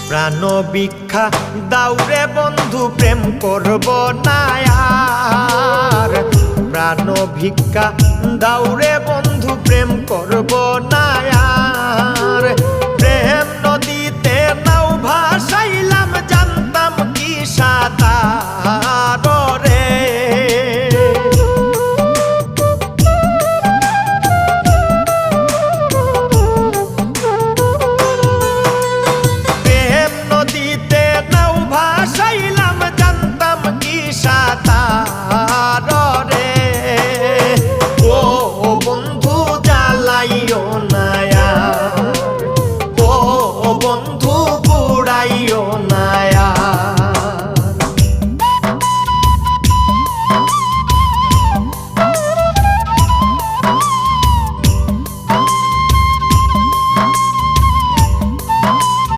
প্রাণ ভিক্ষা দাউরে বন্ধু প্রেম করব না আর। প্রাণ ভিক্ষা দাউরে বন্ধু প্রেম করব না আর। প্রেম